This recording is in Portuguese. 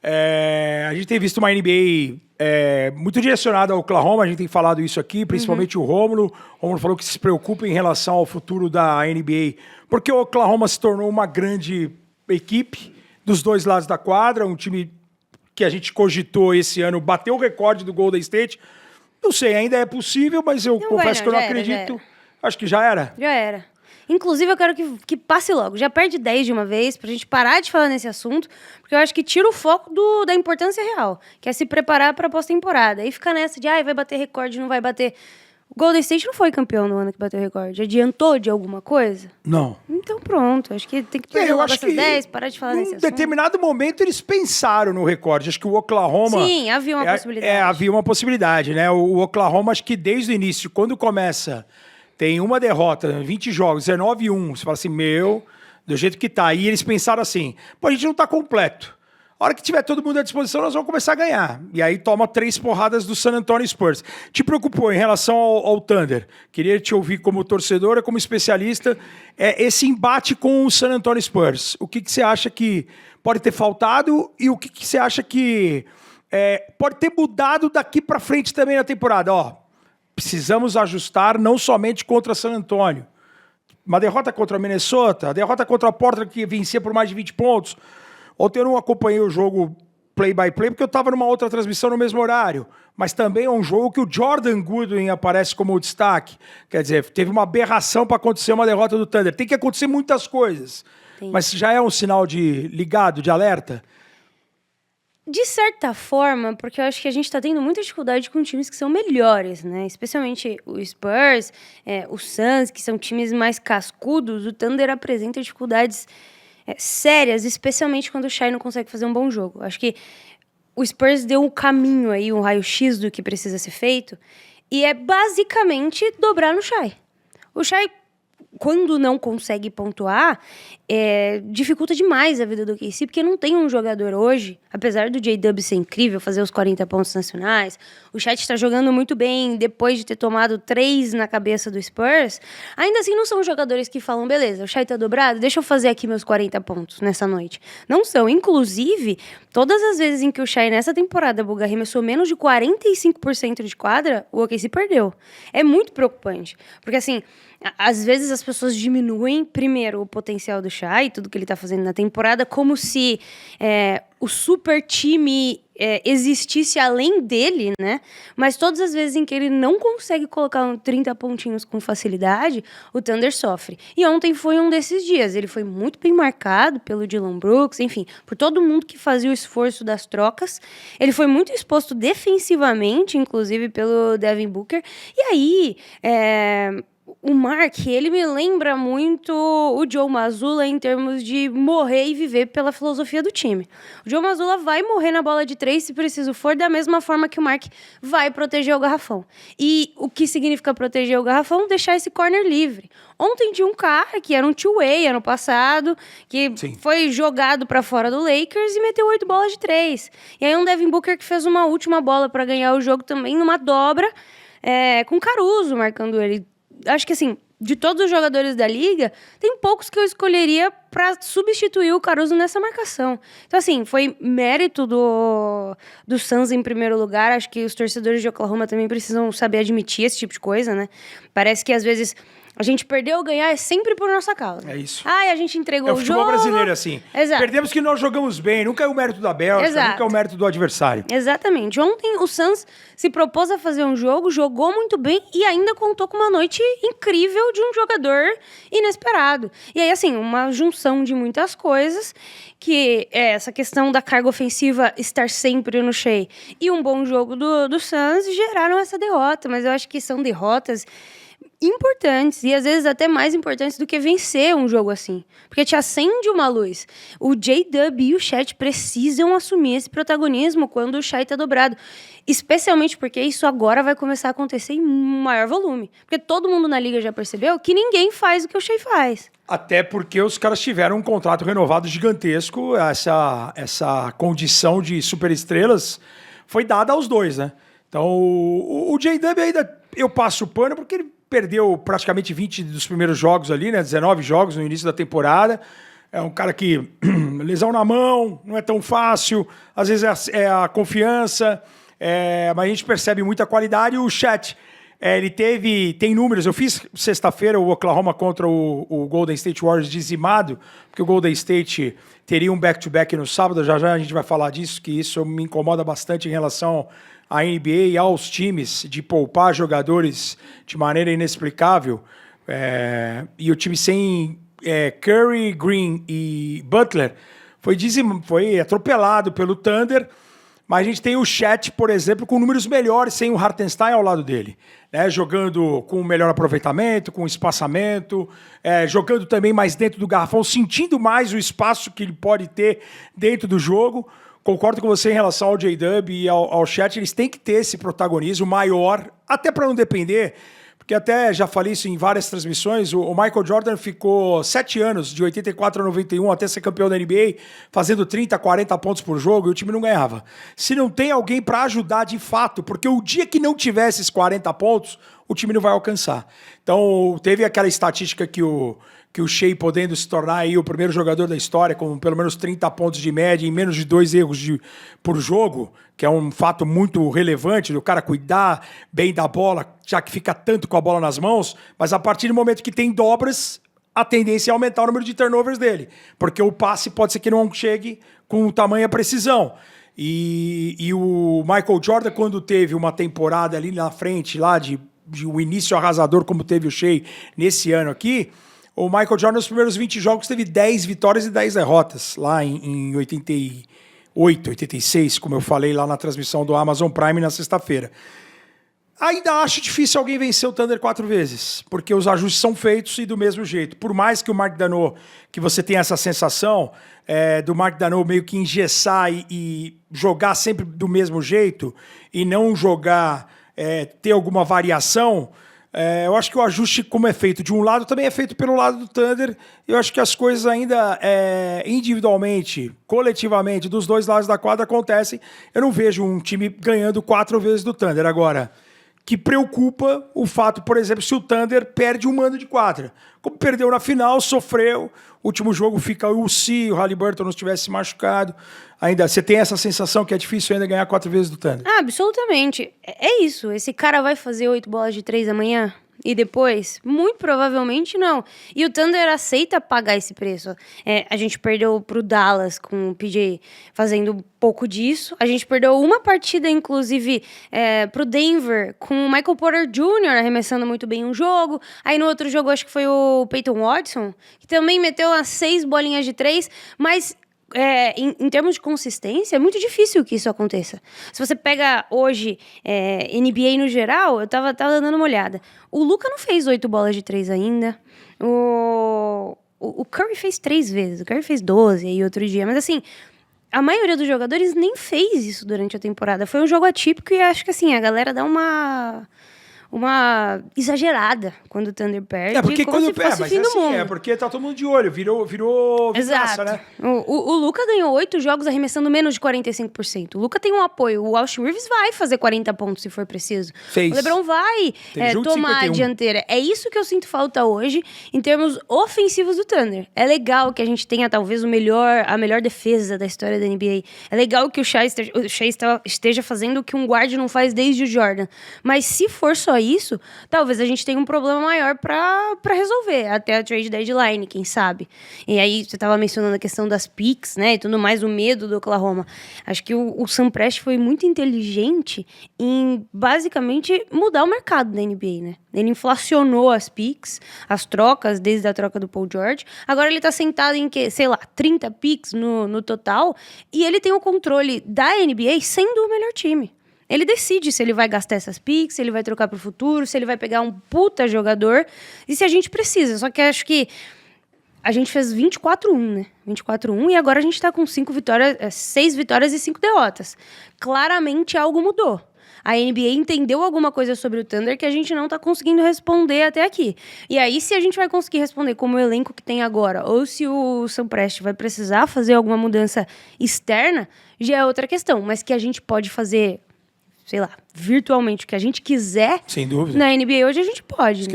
A gente tem visto uma NBA muito direcionada ao Oklahoma, a gente tem falado isso aqui, principalmente o Rômulo. O Rômulo falou que se preocupa em relação ao futuro da NBA, porque o Oklahoma se tornou uma grande equipe dos dois lados da quadra, um time que a gente cogitou esse ano, bateu o recorde do Golden State. Não sei, ainda é possível, mas eu confesso que eu não acredito. Acho que já era. Já era. Inclusive, eu quero que passe logo. Já perde 10 de uma vez, pra gente parar de falar nesse assunto, porque eu acho que tira o foco da importância real, que é se preparar pra pós-temporada. Aí fica nessa de, vai bater recorde, não vai bater. O Golden State não foi campeão no ano que bateu recorde. Adiantou de alguma coisa? Não. Então pronto, acho que tem que perder logo essas 10, parar de falar nesse assunto. Em determinado momento eles pensaram no recorde. Acho que o Oklahoma... Sim, havia uma possibilidade. Havia uma possibilidade, né? O Oklahoma, acho que desde o início, quando começa, tem uma derrota, 20 jogos, 19-1, você fala assim, do jeito que tá. E eles pensaram assim, a gente não tá completo. A hora que tiver todo mundo à disposição, nós vamos começar a ganhar. E aí toma 3 porradas do San Antonio Spurs. Te preocupou em relação ao Thunder? Queria te ouvir como torcedora, como especialista, esse embate com o San Antonio Spurs. O que você acha que pode ter faltado e o que você acha que pode ter mudado daqui para frente também na temporada? Precisamos ajustar não somente contra San Antonio. Uma derrota contra a Minnesota, a derrota contra a Portland que vencia por mais de 20 pontos. Ontem eu não acompanhei o jogo play-by-play porque eu estava numa outra transmissão no mesmo horário. Mas também é um jogo que o Jordan Goodwin aparece como destaque. Quer dizer, teve uma aberração para acontecer uma derrota do Thunder. Tem que acontecer muitas coisas. Sim. Mas já é um sinal de ligado, de alerta? De certa forma, porque eu acho que a gente está tendo muita dificuldade com times que são melhores, né? Especialmente o Spurs, o Suns, que são times mais cascudos. O Thunder apresenta dificuldades sérias, especialmente quando o Shai não consegue fazer um bom jogo. Acho que o Spurs deu um caminho aí, um raio-x do que precisa ser feito, e é basicamente dobrar no Shai. O Shai, quando não consegue pontuar, dificulta demais a vida do OKC, porque não tem um jogador hoje, apesar do J-Dub ser incrível, fazer os 40 pontos nacionais, o Chat está jogando muito bem depois de ter tomado 3 na cabeça do Spurs, ainda assim não são jogadores que falam, beleza, o Chat tá dobrado, deixa eu fazer aqui meus 40 pontos nessa noite. Não são. Inclusive, todas as vezes em que o Shai nessa temporada, Buga, arremessou menos de 45% de quadra, o OKC perdeu. É muito preocupante, porque assim, às vezes as pessoas diminuem, primeiro, o potencial do Shai, tudo que ele tá fazendo na temporada, como se o super time existisse além dele, né? Mas todas as vezes em que ele não consegue colocar 30 pontinhos com facilidade, o Thunder sofre. E ontem foi um desses dias. Ele foi muito bem marcado pelo Dillon Brooks, enfim, por todo mundo que fazia o esforço das trocas. Ele foi muito exposto defensivamente, inclusive pelo Devin Booker. E aí, o Mark, ele me lembra muito o Joe Mazzulla em termos de morrer e viver pela filosofia do time. O Joe Mazzulla vai morrer na bola de 3, se preciso for, da mesma forma que o Mark vai proteger o garrafão. E o que significa proteger o garrafão? Deixar esse corner livre. Ontem tinha um cara que era um two-way ano passado, que foi jogado pra fora do Lakers e meteu 8 bolas de 3. E aí um Devin Booker que fez uma última bola pra ganhar o jogo também numa dobra, com Caruso marcando ele. Acho que, assim, de todos os jogadores da liga, tem poucos que eu escolheria para substituir o Caruso nessa marcação. Então, assim, foi mérito do Suns em primeiro lugar. Acho que os torcedores de Oklahoma também precisam saber admitir esse tipo de coisa, né? Parece que, às vezes, a gente perdeu ou ganhar é sempre por nossa causa. É isso. A gente entregou o jogo. É o futebol brasileiro, assim. Exato. Perdemos que nós jogamos bem. Nunca é o mérito da Bélgica, Exato. Nunca é o mérito do adversário. Exatamente. Ontem o Suns se propôs a fazer um jogo, jogou muito bem e ainda contou com uma noite incrível de um jogador inesperado. E aí, assim, uma junção de muitas coisas, que é essa questão da carga ofensiva estar sempre no Shai e um bom jogo do Suns geraram essa derrota. Mas eu acho que são derrotas importantes, e às vezes até mais importantes do que vencer um jogo assim, porque te acende uma luz. O J-Dub e o Chat precisam assumir esse protagonismo quando o Shai tá dobrado, especialmente porque isso agora vai começar a acontecer em maior volume, porque todo mundo na liga já percebeu que ninguém faz o que o Shai faz. Até porque os caras tiveram um contrato renovado gigantesco, essa condição de superestrelas foi dada aos dois, né? Então o J-Dub ainda eu passo o pano porque ele perdeu praticamente 20 dos primeiros jogos ali, né? 19 jogos no início da temporada. é um cara que lesão na mão, não é tão fácil, às vezes é a confiança, mas a gente percebe muita qualidade. E o Chet, ele tem números. Eu fiz sexta-feira o Oklahoma contra o Golden State Warriors dizimado, porque o Golden State teria um back-to-back no sábado, já a gente vai falar disso, que isso me incomoda bastante em relação à NBA e aos times, de poupar jogadores de maneira inexplicável. E o time sem Curry, Green e Butler foi atropelado pelo Thunder. Mas a gente tem o Chet, por exemplo, com números melhores, sem o Hartenstein ao lado dele, né? Jogando com melhor aproveitamento, com espaçamento, jogando também mais dentro do garrafão, sentindo mais o espaço que ele pode ter dentro do jogo. Concordo com você em relação ao J-Dub e ao Chet, eles têm que ter esse protagonismo maior, até para não depender. Porque até já falei isso em várias transmissões, o Michael Jordan ficou 7 anos, de 84 a 91, até ser campeão da NBA, fazendo 30, 40 pontos por jogo, e o time não ganhava. Se não tem alguém para ajudar de fato, porque o dia que não tiver esses 40 pontos, o time não vai alcançar. Então, teve aquela estatística que o Shea podendo se tornar aí o primeiro jogador da história com pelo menos 30 pontos de média em menos de 2 erros por jogo, que é um fato muito relevante do cara cuidar bem da bola, já que fica tanto com a bola nas mãos, mas a partir do momento que tem dobras, a tendência é aumentar o número de turnovers dele, porque o passe pode ser que não chegue com tamanha precisão. E o Michael Jordan, quando teve uma temporada ali na frente, lá de o início arrasador, como teve o Shea nesse ano aqui, o Michael Jordan, nos primeiros 20 jogos, teve 10 vitórias e 10 derrotas, lá em 88, 86, como eu falei lá na transmissão do Amazon Prime na sexta-feira. Ainda acho difícil alguém vencer o Thunder 4 vezes, porque os ajustes são feitos e do mesmo jeito. Por mais que o Mark Daigneault, que você tenha essa sensação do Mark Daigneault meio que engessar e jogar sempre do mesmo jeito e não jogar, ter alguma variação, eu acho que o ajuste, como é feito de um lado, também é feito pelo lado do Thunder. Eu acho que as coisas ainda individualmente, coletivamente, dos dois lados da quadra acontecem. Eu não vejo um time ganhando 4 vezes do Thunder. Agora, que preocupa o fato, por exemplo, se o Thunder perde um mando de quadra. Como perdeu na final, sofreu. Último jogo fica se o Haliburton não tivesse se machucado. Ainda você tem essa sensação que é difícil ainda ganhar 4 vezes do Thunder? Absolutamente. É isso. Esse cara vai fazer 8 bolas de 3 amanhã? E depois? Muito provavelmente não. E o Thunder aceita pagar esse preço. A gente perdeu pro Dallas com o PJ fazendo um pouco disso. A gente perdeu uma partida, inclusive, pro Denver com o Michael Porter Jr. arremessando muito bem um jogo. Aí no outro jogo, acho que foi o Peyton Watson, que também meteu umas 6 bolinhas de 3, mas... em termos de consistência, é muito difícil que isso aconteça. Se você pega hoje NBA no geral, eu tava dando uma olhada. O Luka não fez 8 bolas de 3 ainda. O Curry fez 3 vezes. O Curry fez 12 aí outro dia. Mas assim, a maioria dos jogadores nem fez isso durante a temporada. Foi um jogo atípico e acho que assim, a galera dá uma exagerada quando o Thunder perde. Porque como quando se fosse o fim do mundo. Porque tá todo mundo de olho, virou vidraça, né? O Luka ganhou 8 jogos arremessando menos de 45%. O Luka tem um apoio. O Austin Reeves vai fazer 40 pontos se for preciso. Fez. O LeBron vai tomar a dianteira. É isso que eu sinto falta hoje em termos ofensivos do Thunder. É legal que a gente tenha talvez a melhor defesa da história da NBA. É legal que o Shea esteja fazendo o que um guard não faz desde o Jordan. Mas se for só isso, talvez a gente tenha um problema maior pra resolver até a trade deadline, quem sabe. E aí, você tava mencionando a questão das picks, né, e tudo mais, o medo do Oklahoma. Acho que o Sam Presti foi muito inteligente em, basicamente, mudar o mercado da NBA, né? Ele inflacionou as picks, as trocas, desde a troca do Paul George. Agora ele tá sentado em, 30 picks no total, e ele tem o controle da NBA sendo o melhor time. Ele decide se ele vai gastar essas picks, se ele vai trocar pro futuro, se ele vai pegar um puta jogador e se a gente precisa. Só que acho que a gente fez 24-1, né? 24-1 e agora a gente tá com 6 vitórias e 5 derrotas. Claramente algo mudou. A NBA entendeu alguma coisa sobre o Thunder que a gente não tá conseguindo responder até aqui. E aí, se a gente vai conseguir responder como o elenco que tem agora, ou se o Sam Presti vai precisar fazer alguma mudança externa, já é outra questão. Mas que a gente pode fazer, sei lá, virtualmente o que a gente quiser, sem dúvida, na NBA hoje a gente pode, né?